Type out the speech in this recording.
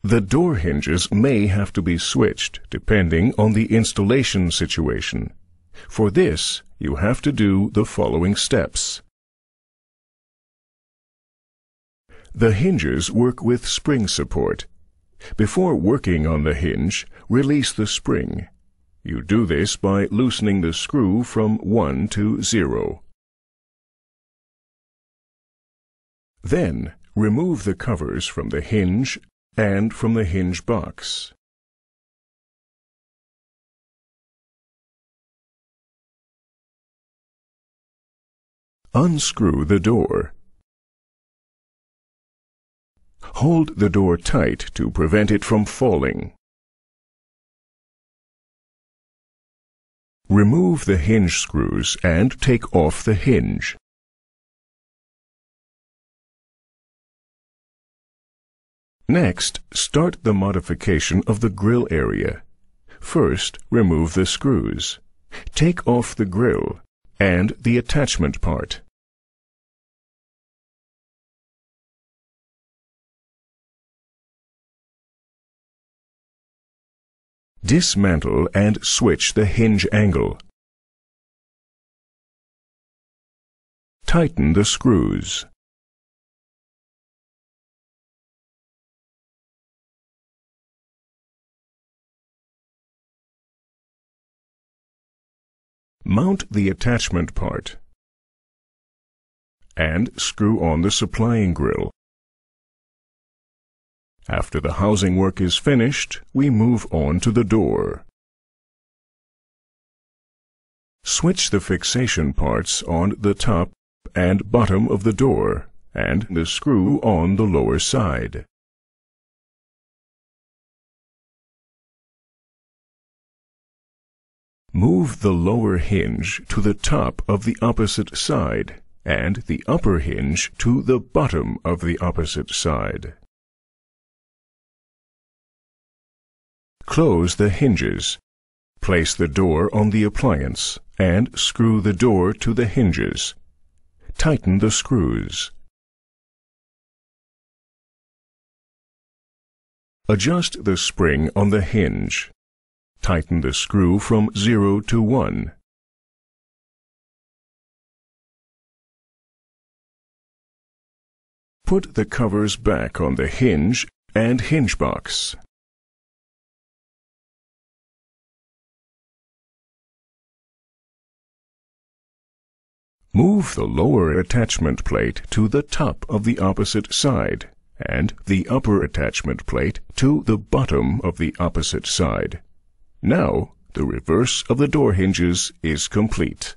The door hinges may have to be switched depending on the installation situation. For this, you have to do the following steps. The hinges work with spring support. Before working on the hinge, release the spring. You do this by loosening the screw from 1 to 0. Then, remove the covers from the hinge and from the hinge box. Unscrew the door. Hold the door tight to prevent it from falling. Remove the hinge screws and take off the hinge. Next, start the modification of the grill area. First, remove the screws. Take off the grill and the attachment part. Dismantle and switch the hinge angle. Tighten the screws. Mount the attachment part and screw on the supplying grill. After the housing work is finished, we move on to the door. Switch the fixation parts on the top and bottom of the door and the screw on the lower side. Move the lower hinge to the top of the opposite side and the upper hinge to the bottom of the opposite side. Close the hinges. Place the door on the appliance and screw the door to the hinges. Tighten the screws. Adjust the spring on the hinge. Tighten the screw from 0 to 1. Put the covers back on the hinge and hinge box. Move the lower attachment plate to the top of the opposite side and the upper attachment plate to the bottom of the opposite side. Now, the reverse of the door hinges is complete.